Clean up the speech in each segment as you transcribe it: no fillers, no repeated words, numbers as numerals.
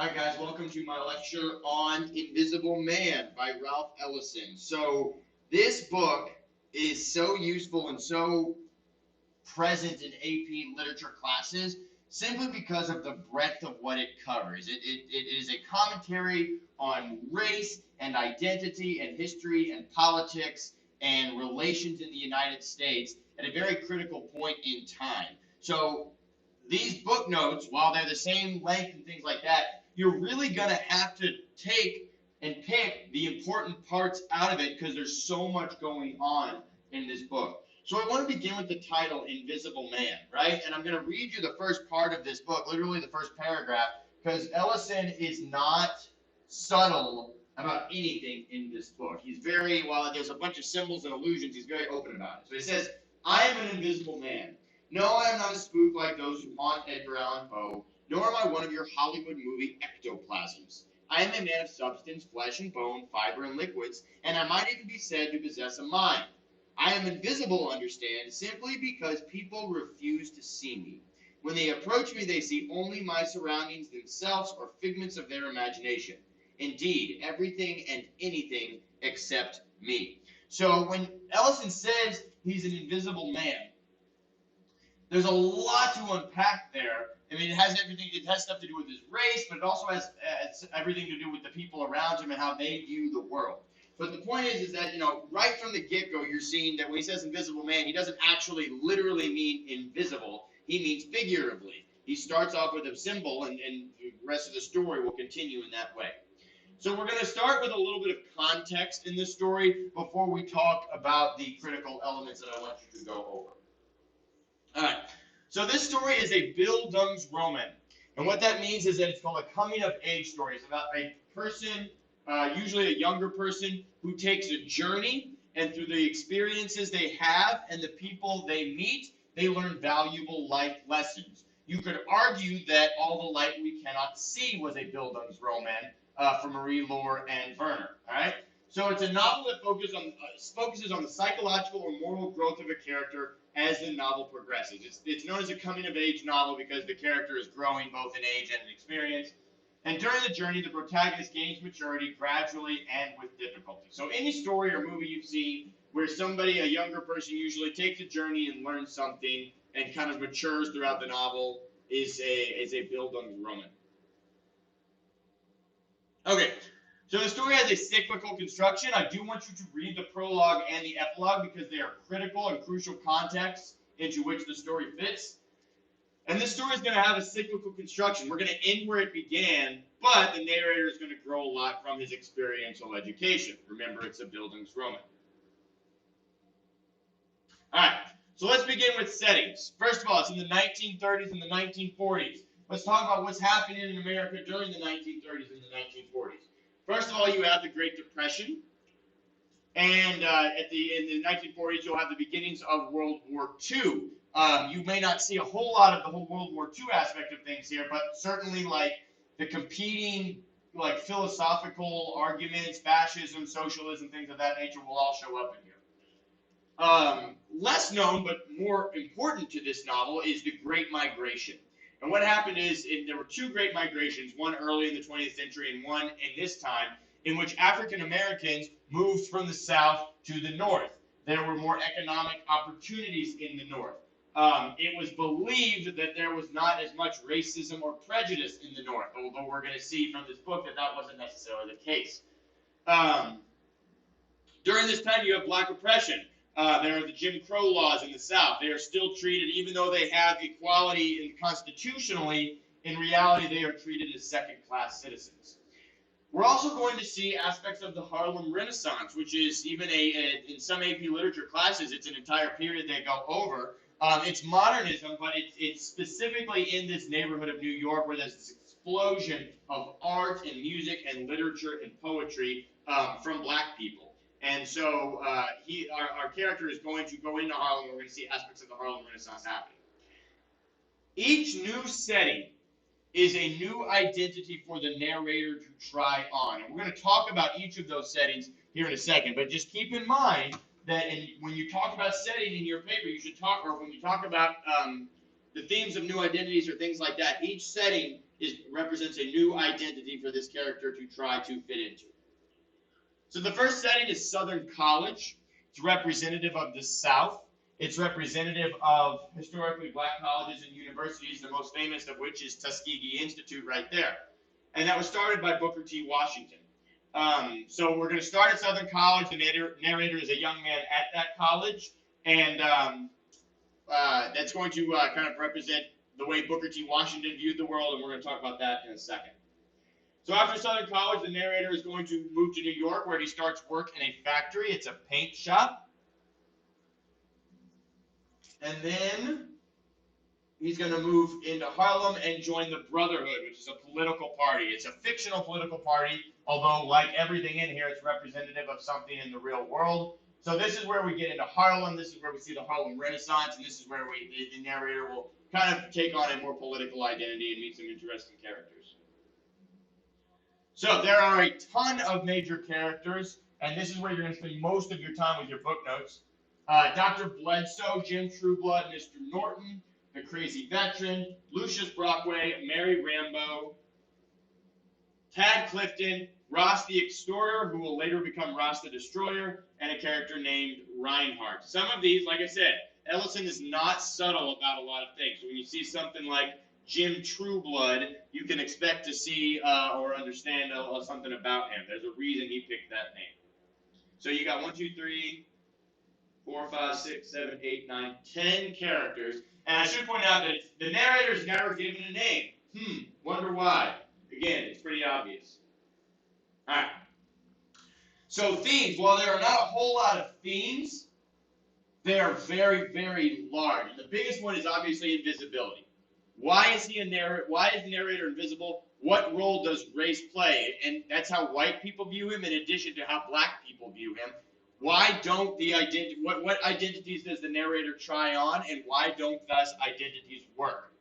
Hi guys, welcome to my lecture on Invisible Man by Ralph Ellison. So this book is so useful and so present in AP literature classes simply because of the breadth of what it covers. It is a commentary on race and identity and history and politics and relations in the United States at a very critical point in time. So these book notes, while they're the same length and things like that, you're really going to have to take and pick the important parts out of it because there's so much going on in this book. So I want to begin with the title, Invisible Man, right? And I'm going to read you the first part of this book, literally the first paragraph, because Ellison is not subtle about anything in this book. He's very, while there's a bunch of symbols and allusions, he's very open about it. So he says, I am an invisible man. No, I am not a spook like those who haunt Edgar Allan Poe, nor am I one of your Hollywood movie ectoplasms. I am a man of substance, flesh and bone, fiber and liquids, and I might even be said to possess a mind. I am invisible, understand, simply because people refuse to see me. When they approach me, they see only my surroundings themselves or figments of their imagination. Indeed, everything and anything except me. So when Ellison says he's an invisible man, there's a lot to unpack there. I mean, it has stuff to do with his race, but it also has everything to do with the people around him and how they view the world. But the point is that, right from the get-go, you're seeing that when he says invisible man, he doesn't actually literally mean invisible. He means figuratively. He starts off with a symbol, and the rest of the story will continue in that way. So we're going to start with a little bit of context in this story before we talk about the critical elements that I want you to go over. All right. So this story is a Bildungsroman. And what that means is that it's called a coming-of-age story. It's about a person, usually a younger person, who takes a journey, and through the experiences they have and the people they meet, they learn valuable life lessons. You could argue that All the Light We Cannot See was a Bildungsroman for Marie-Laure and Werner. All right? So it's a novel that focuses on the psychological or moral growth of a character as the novel progresses. It's known as a coming-of-age novel because the character is growing both in age and in experience. And during the journey, the protagonist gains maturity gradually and with difficulty. So any story or movie you've seen where somebody, a younger person, usually takes a journey and learns something and kind of matures throughout the novel is a Bildungsroman. Okay. So the story has a cyclical construction. I do want you to read the prologue and the epilogue because they are critical and crucial contexts into which the story fits. And this story is going to have a cyclical construction. We're going to end where it began, but the narrator is going to grow a lot from his experiential education. Remember, it's a Bildungsroman. All right, so let's begin with settings. First of all, it's in the 1930s and the 1940s. Let's talk about what's happening in America during the 1930s and the 1940s. First of all, you have the Great Depression, and in the 1940s, you'll have the beginnings of World War II. You may not see a whole lot of the whole World War II aspect of things here, but certainly like the competing philosophical arguments, fascism, socialism, things of that nature will all show up in here. Less known, but more important to this novel is the Great Migration. And what happened is there were two great migrations, one early in the 20th century and one in this time, in which African Americans moved from the South to the North. There were more economic opportunities in the North. It was believed that there was not as much racism or prejudice in the North, although we're going to see from this book that that wasn't necessarily the case. During this time, you have Black oppression. There are the Jim Crow laws in the South. They are still treated, even though they have equality constitutionally, in reality they are treated as second-class citizens. We're also going to see aspects of the Harlem Renaissance, which is even in some AP literature classes, it's an entire period they go over. It's modernism, but it's specifically in this neighborhood of New York where there's this explosion of art and music and literature and poetry from Black people. And so our character is going to go into Harlem, and we're going to see aspects of the Harlem Renaissance happening. Each new setting is a new identity for the narrator to try on. And we're going to talk about each of those settings here in a second, but just keep in mind that when you talk about setting in your paper, you should talk, or when you talk about the themes of new identities or things like that, each setting represents a new identity for this character to try to fit into. So the first setting is Southern College. It's representative of the South. It's representative of historically black colleges and universities, the most famous of which is Tuskegee Institute right there. And that was started by Booker T. Washington. So we're going to start at Southern College. The narrator is a young man at that college, and that's going to kind of represent the way Booker T. Washington viewed the world, and we're going to talk about that in a second. So after Southern College, the narrator is going to move to New York, where he starts work in a factory. It's a paint shop. And then he's going to move into Harlem and join the Brotherhood, which is a political party. It's a fictional political party, although like everything in here, it's representative of something in the real world. So this is where we get into Harlem. This is where we see the Harlem Renaissance, and this is where the narrator will kind of take on a more political identity and meet some interesting characters. So there are a ton of major characters, and this is where you're going to spend most of your time with your book notes. Dr. Bledsoe, Jim Trueblood, Mr. Norton, the Crazy Veteran, Lucius Brockway, Mary Rambo, Tad Clifton, Ross the Extorter, who will later become Ross the Destroyer, and a character named Reinhardt. Some of these, like I said, Ellison is not subtle about a lot of things. When you see something like Jim Trueblood, you can expect to see or understand something about him. There's a reason he picked that name. So you got 1, 2, 3, 4, 5, 6, 7, 8, 9, 10 characters. And I should point out that the narrator's never given a name. Wonder why? Again, it's pretty obvious. All right. So themes, while there are not a whole lot of themes, they are very, very large. And the biggest one is obviously invisibility. Why is the narrator invisible? What role does race play? And that's how white people view him in addition to how black people view him. Why don't what identities does the narrator try on, and why don't those identities work?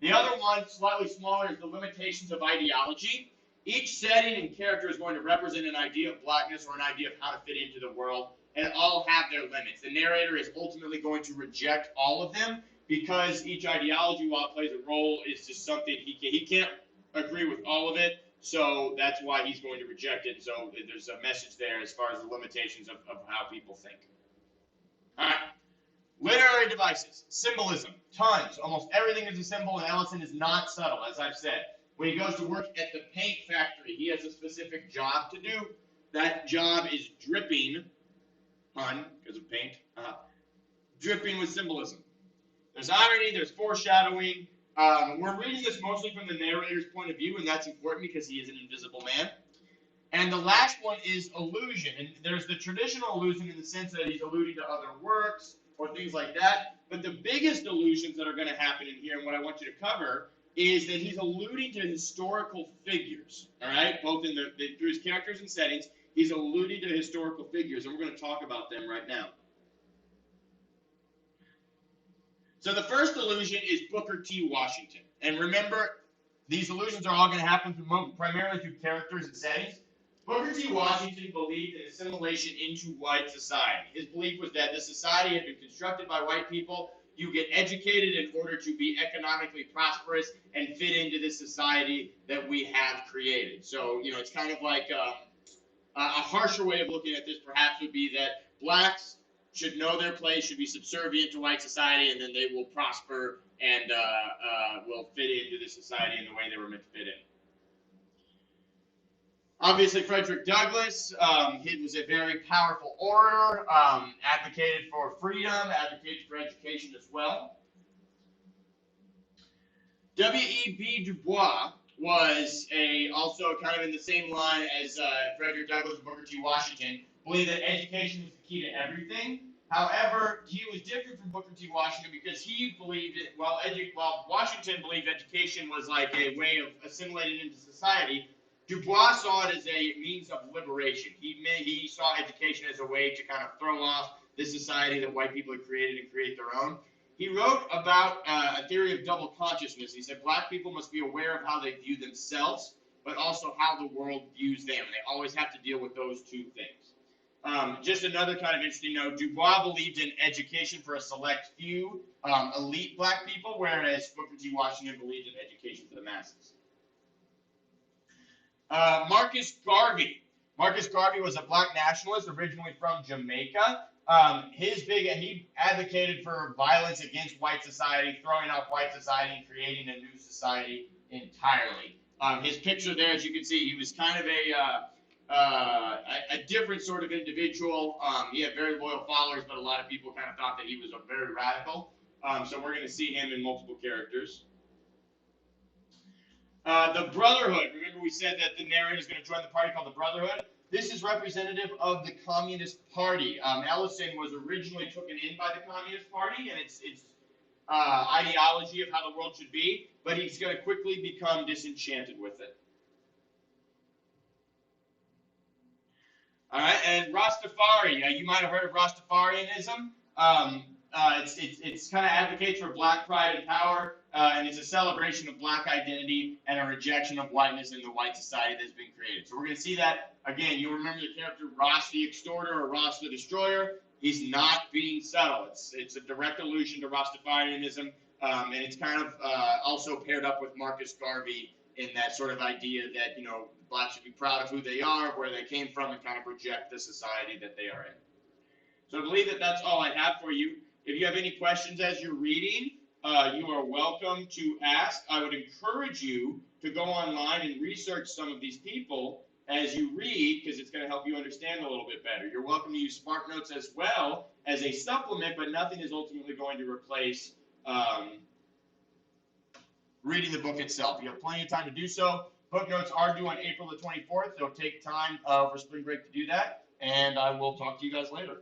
The other one, slightly smaller, is the limitations of ideology. Each setting and character is going to represent an idea of blackness or an idea of how to fit into the world, and all have their limits. The narrator is ultimately going to reject all of them because each ideology, while it plays a role, is just something he can't agree with all of it. So that's why he's going to reject it. So there's a message there as far as the limitations of how people think. All right. Literary devices. Symbolism. Tons. Almost everything is a symbol, and Ellison is not subtle, as I've said. When he goes to work at the paint factory, he has a specific job to do. That job is dripping, pun, because of paint, dripping with symbolism. There's irony, there's foreshadowing. We're reading this mostly from the narrator's point of view, and that's important because he is an invisible man. And the last one is allusion. And there's the traditional allusion in the sense that he's alluding to other works or things like that. But the biggest allusions that are going to happen in here, and what I want you to cover, is that he's alluding to historical figures. All right? Both in through his characters and settings, he's alluding to historical figures, and we're going to talk about them right now. So the first allusion is Booker T. Washington. And remember, these allusions are all going to happen primarily through characters and settings. Booker T. Washington believed in assimilation into white society. His belief was that the society had been constructed by white people. You get educated in order to be economically prosperous and fit into this society that we have created. So, it's kind of like a harsher way of looking at this perhaps would be that blacks should know their place, should be subservient to white society, and then they will prosper and will fit into the society in the way they were meant to fit in. Obviously, Frederick Douglass, he was a very powerful orator, advocated for freedom, advocated for education as well. W.E.B. Du Bois was also kind of in the same line as Frederick Douglass and Booker T. Washington, believed that education was the key to everything. However, he was different from Booker T. Washington because he believed it, while Washington believed education was like a way of assimilating into society, Du Bois saw it as a means of liberation. He saw education as a way to kind of throw off this society that white people had created and create their own. He wrote about a theory of double consciousness. He said black people must be aware of how they view themselves, but also how the world views them. They always have to deal with those two things. Just another kind of interesting note, Du Bois believed in education for a select few elite black people, whereas Booker T. Washington believed in education for the masses. Marcus Garvey. Marcus Garvey was a black nationalist originally from Jamaica. He advocated for violence against white society, throwing off white society and creating a new society entirely. His picture there, as you can see, he was kind of a different sort of individual. He had very loyal followers, but a lot of people kind of thought that he was a very radical. So we're going to see him in multiple characters. The Brotherhood. Remember we said that the narrator is going to join the party called the Brotherhood? This is representative of the Communist Party. Ellison was originally taken in by the Communist Party and its ideology of how the world should be, but he's going to quickly become disenchanted with it. All right, and Rastafari. You might have heard of Rastafarianism. It's kind of advocates for black pride and power, and it's a celebration of black identity and a rejection of whiteness in the white society that's been created. So we're going to see that, again, you'll remember the character Ross the Extorter or Ross the Destroyer. He's not being subtle. It's a direct allusion to Rastafarianism, and it's kind of also paired up with Marcus Garvey in that sort of idea that, blacks should be proud of who they are, where they came from, and kind of reject the society that they are in. So I believe that that's all I have for you. If you have any questions as you're reading, you are welcome to ask. I would encourage you to go online and research some of these people as you read, because it's going to help you understand a little bit better. You're welcome to use SparkNotes as well as a supplement, but nothing is ultimately going to replace reading the book itself. You have plenty of time to do so. Book notes are due on April the 24th. It'll take time for spring break to do that, and I will talk to you guys later.